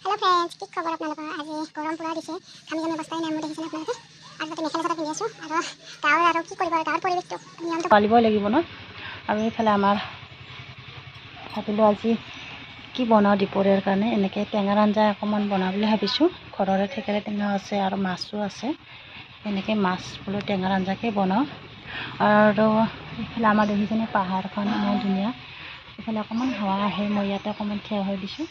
Hello friends की खबर আপোনালোকৰ আজি গৰম পুৰা দিছে আমি জানো অৱস্থাই নাই মই দেখিছেনে আপোনালোকে আৰু তাতে মেখেলা চাদৰ পিন্ধি আছো আৰু কি কৰিব গাঁৱৰ পৰিৱেশটো নিয়মটো পালিবই লাগিব ন আৰু এইফালে আমাৰ ভাবিলোঁ আজি কি বনাওঁ দুপৰীয়াৰ কাৰণে এনেকৈ টেঙাৰ আঞ্জা অকণমান বনাওঁ বুলি ভাবিছোঁ ঘৰৰে থেকেৰা টেঙা আছে আৰু মাছো আছে এনেকৈ মাছ বোলো টেঙাৰ আঞ্জাকে বনাওঁ আৰু এইফালে আমাৰ দেখিছেনে পাহাৰখন ইমান ধুনীয়া এইফালে অকণমান হাৱা আহে মই ইয়াতে অকণমান থিয় হৈ দিছোঁ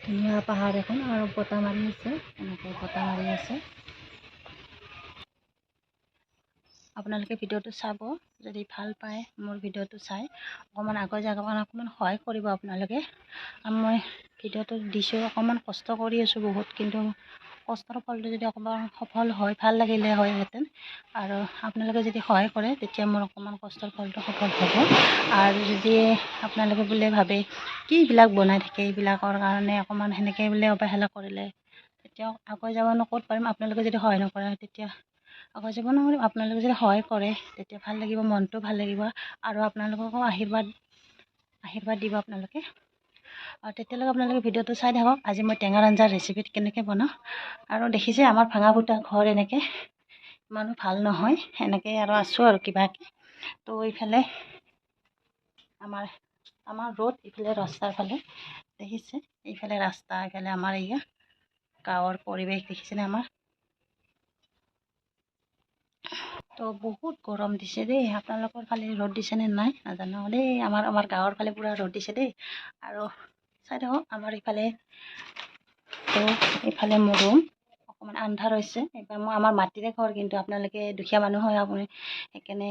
ধুনীয়া পাহাৰ এখন আৰু বতাহ মাৰি আছে এনেকৈ বতাহ মাৰি আছে আপোনালোকে ভিডিঅ'টো চাব যদি ভাল পায় মোৰ ভিডিঅ'টো চাই অকণমান আগুৱাই যাব অকণমান সহায় কৰিব আপোনালোকে আৰু মই ভিডিঅ'টো দিছোঁ অকণমান কষ্ট কৰি আছোঁ বহুত কিন্তু কষ্টৰ ফলটো যদি অকণমান সফল হয় ভাল লাগিলে হয়হেঁতেন আৰু আপোনালোকে যদি সহায় কৰে তেতিয়া মোৰ অকণমান কষ্টৰ ফলটো সফল হ'ব আৰু যদি আপোনালোকে বোলে ভাবে কি এইবিলাক বনাই থাকে এইবিলাকৰ কাৰণে অকণমান সেনেকৈ বোলে অৱহেলা কৰিলে তেতিয়া আগুৱাই যাবনো ক'ত পাৰিম আপোনালোকে যদি সহায় নকৰে তেতিয়া আগুৱাই যাব নোৱাৰিম আপোনালোকে যদি সহায় কৰে তেতিয়া ভাল লাগিব মনটো ভাল লাগিব আৰু আপোনালোককো আশীৰ্বাদ দিব আপোনালোকে আৰু তেতিয়ালৈকে আপোনালোকে ভিডিঅ'টো চাই থাকক আজি মই টেঙাৰ আঞ্জাৰ ৰেচিপিটো কেনেকৈ বনাওঁ আৰু দেখিছে আমাৰ ভাঙা ফুটা ঘৰ এনেকৈ ইমানো ভাল নহয় এনেকৈ আৰু আছোঁ আৰু কিবাকৈ তো এইফালে আমাৰ ৰ'দ এইফালে ৰাস্তাৰ ফালে দেখিছে এইফালে ৰাস্তা এইফালে আমাৰ এয়া গাঁৱৰ পৰিৱেশ দেখিছেনে আমাৰ তো বহুত গৰম দিছে দেই আপোনালোকৰ ফালে ৰ'দ দিছেনে নাই নাজানো দেই আমাৰ গাঁৱৰ ফালে পূৰা ৰ'দ দিছে দেই আৰু চাই থাকক আমাৰ ইফালে তো এইফালে মোৰ ৰুম অকণমান আন্ধাৰ হৈছে এইবাৰ মই আমাৰ মাটিৰে ঘৰ কিন্তু আপোনালোকে দুখীয়া মানুহ হয় আপুনি সেইকাৰণে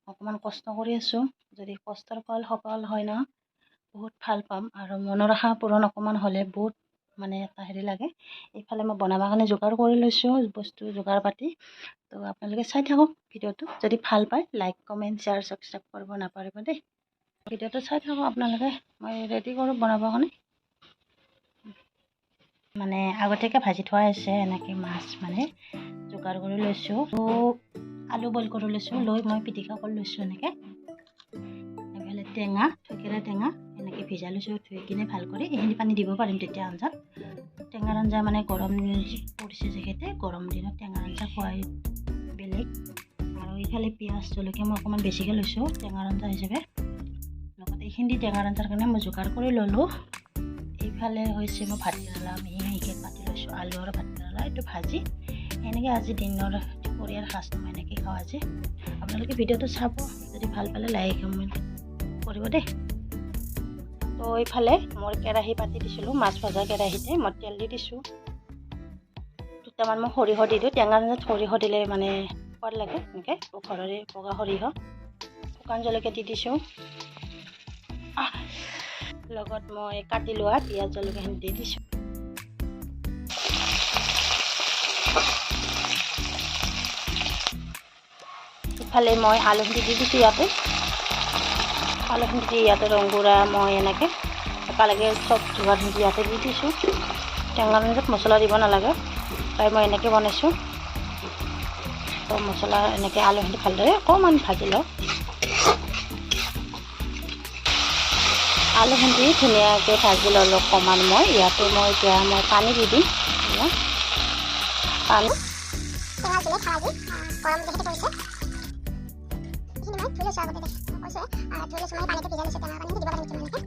অকণমান কষ্ট কৰি আছোঁ যদি কষ্টৰ ফল সফল হয় ন বহুত ভাল পাম আৰু মনৰ আশা পূৰণ অকণমান হ'লে বহুত মানে এটা হেৰি লাগে এইফালে মই বনাবৰ কাৰণে যোগাৰ কৰি লৈছোঁ বস্তু যোগাৰ পাতি তো আপোনালোকে চাই থাকক ভিডিঅ'টো যদি ভাল পায় লাইক কমেণ্ট শ্বেয়াৰ ছাবস্ক্ৰাইব কৰিব নাপাহৰিব দেই ভিডিঅ'টো চাই থাকক আপোনালোকে মই ৰেডি কৰোঁ বনাবৰ কাৰণে মানে আগতীয়াকৈ ভাজি থোৱা আছে এনেকৈ মাছ মানে যোগাৰ কৰি লৈছোঁ আলু বইল কৰি লৈছোঁ লৈ মই পিটিকা কৰি লৈছোঁ এনেকৈ এইফালে টেঙা থেকেৰা টেঙা এনেকৈ ভিজাই লৈছোঁ ধুই কিনে ভাল কৰি এইখিনি পানী দিব পাৰিম তেতিয়া আঞ্জাত টেঙাৰ আঞ্জা মানে গৰম পৰিছে যিহেতু গৰম দিনত টেঙাৰ আঞ্জা খোৱাই বেলেগ আৰু এইফালে পিঁয়াজ জলকীয়া মই অকণমান বেছিকৈ লৈছোঁ টেঙাৰ আঞ্জা হিচাপে লগত এইখিনি টেঙাৰ আঞ্জাৰ কাৰণে মই যোগাৰ কৰি ল'লোঁ এইফালে হৈছে মই ভাতকেৰেলা মিহিকৈ কাটি লৈছোঁ আলু আৰু ভাতকেৰেলা এইটো ভাজি এনেকৈ আজি দিনৰ দুপৰীয়াৰ সাজটো মই এনেকৈ খাওঁ আজি আপোনালোকে ভিডিঅ'টো চাব যদি ভাল পালে লাইক কমেণ্ট কৰিব দেই তো এইফালে মই কেৰাহী পাতি দিছিলোঁ মাছ ভজা কেৰাহীতে মই তেল দি দিছোঁ দুটামান মই সৰিয়হ দি দিওঁ টেঙাৰ আঞ্জাত সৰিয়হ দিলে মানে সোৱাদ লাগে এনেকৈ ঘৰৰে বগা সৰিয়হ শুকান জলকীয়া দি দিছোঁ লগত মই কাটি লোৱা পিঁয়াজ জলকীয়াখিনি দি দিছোঁ ইফালে মই আলুখিনি দি দিছোঁ ইয়াতে আলুখিনি দি ইয়াতে ৰংগুড়া মই এনেকৈ একেলগে চব যোগাৰখিনি ইয়াতে দি দিছোঁ টেঙাৰ আঞ্জাত মছলা দিব নালাগে তাই মই এনেকৈ বনাইছোঁ তো মছলা এনেকৈ আলুখিনি ভালদৰে অকণমান ভাজি লওঁ আলুখিনি ধুনীয়াকৈ ভাজি ল'লোঁ অকণমান মই ইয়াতে মই এতিয়া মই পানী দি দিম পানী টেঙা দিলে খাজি গৰম যেহেতু পৰিছে এইখিনি মই ধুই লৈছোঁ আগতে কৈছোঁ ধুই লৈছোঁ মই পানীটো ভিজাই লৈছোঁ টেঙাৰ পানী দিব পাৰিম তোমালোকে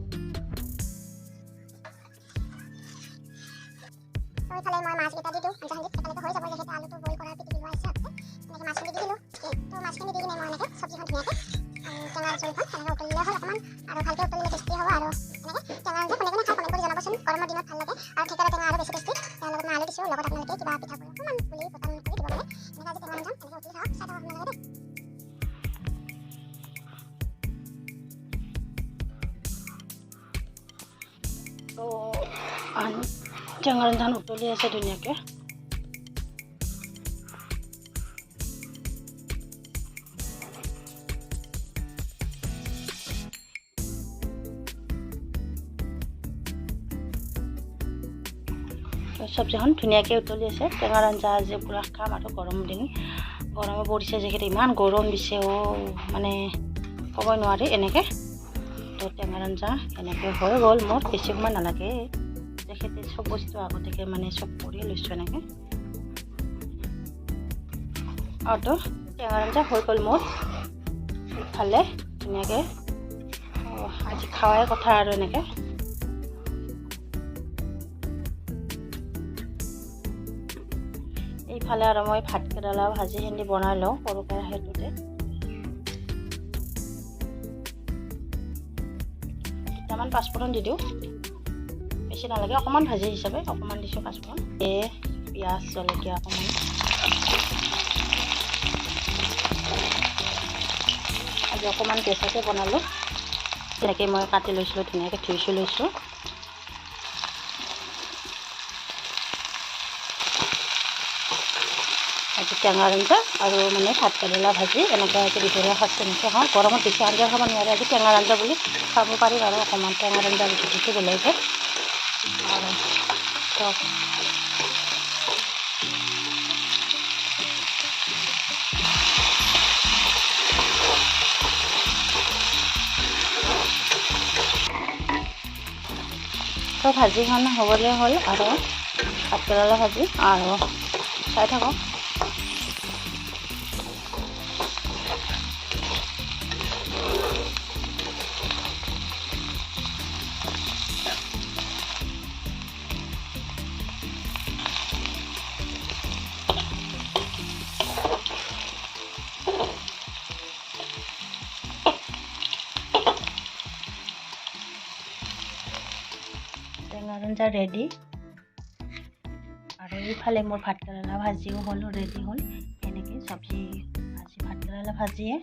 তো এইফালে মই মাছকেইটা দি দিওঁ আঞ্জাখিনিত একেলগে হৈ যাব যিহেতু আলুটো বইল কৰা পিটিকি লোৱা আছে আগতে এনেকৈ মাছখিনি দি দিলোঁ তো মাছখিনি দি কিনে মই এনেকৈ চব্জিখন ধুনীয়াকৈ টেঙাৰ জোলখন এনেকৈ উতলিলে হ'ল অকণমান আৰু ভালকৈ উতলিলে টেষ্টি হ'ব আৰু এনেকৈ টেঙাৰ আঞ্জা কোনে কোনে খাই কমেণ্ট কৰি জনাবচোন গৰমৰ দিনত ভাল লাগে আৰু থেকেৰা টেঙা আৰু বেছি টেষ্টি তাৰ লগত মই আলু দিছোঁ লগত আপোনালোকে কিবা পিঠা কৰি অকণমান পুলি বটান কৰি দিব মানে এনেকৈ আজি টেঙাৰ আঞ্জা এনেকৈ উতলি থাকক চাই থাকক আপোনালোকে দেই তো টেঙাৰ আঞ্জাখন উতলি আছে ধুনীয়াকৈ চব্জিখন ধুনীয়াকৈ উতলি আছে টেঙাৰ আঞ্জা আজি পূৰা খাম আৰু গৰম দিন গৰমো পৰিছে যিহেতু ইমান গৰম দিছে মানে ক'বই নোৱাৰি এনেকৈ তো টেঙাৰ আঞ্জা এনেকৈ হৈ গ'ল মোৰ, বেছি সময় নালাগে। তেখেতে চব বস্তু আগতীয়াকৈ মানে চব কৰি লৈছোঁ এনেকৈ। আৰু তো টেঙাৰ আঞ্জা হৈ গ'ল মোৰ। ইফালে ধুনীয়াকৈ আজি খাৱাই কথা আৰু এনেকৈ। এইফালে আৰু মই ভাতকেৰেলা ভাজিখিনি বনাই লওঁ সৰু কেৰাহীটোতে। দুটামান পাঁচফোৰণ দি দিওঁ, বেছি নালাগে, অকণমান ভাজি হিচাপে অকণমান দিছোঁ পাঁচফোৰণ। পিঁয়াজ জলকীয়া অকণমান, আজি অকণমান কেঁচাকৈ বনালোঁ। তেনেকৈ মই কাটি লৈছিলোঁ, ধুনীয়াকৈ ধুই লৈছোঁ। আজি টেঙাৰ আঞ্জা আৰু মানে ভাতকেৰেলা ভাজি এনেকৈ আজি দুপৰীয়া সাজ তেনেকৈ খাওঁ। গৰমত বেছি আঞ্জা খাব নোৱাৰে, আজি টেঙাৰ আঞ্জা বুলি খাব পাৰি আৰু অকণমান টেঙাৰ আঞ্জা জুতিটো বেলেগকৈ। আৰু তো ভাজিখন হ'বলৈ হ'ল আৰু ভাতকেৰেলা ভাজি আৰু চাই থাকক। টেঙাৰ আঞ্জা ৰেডি। আৰু এইফালে মোৰ ভাতকেৰেলা ভাজিও হ'ল, ৰেডি হ'ল। এনেকৈ চব্জি আজি ভাতকেৰেলা ভাজিয়ে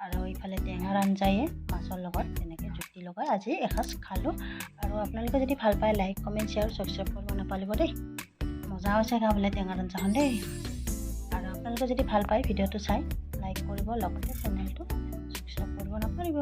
আৰু এইফালে টেঙাৰ আঞ্জায়ে মাছৰ লগত তেনেকৈ জুতি লগাই আজি এসাঁজ খালোঁ। আৰু আপোনালোকে যদি ভাল পায় লাইক কমেণ্ট শ্বেয়াৰ ছাবস্ক্ৰাইব কৰিব নাপাহৰিব দেই। মজা হৈছে খাবলৈ টেঙাৰ আঞ্জাখন দেই। আৰু আপোনালোকে যদি ভাল পায় ভিডিঅ'টো চাই লাইক কৰিব, লগতে চেনেলটো ছাবস্ক্ৰাইব কৰিব নাপাহৰিব।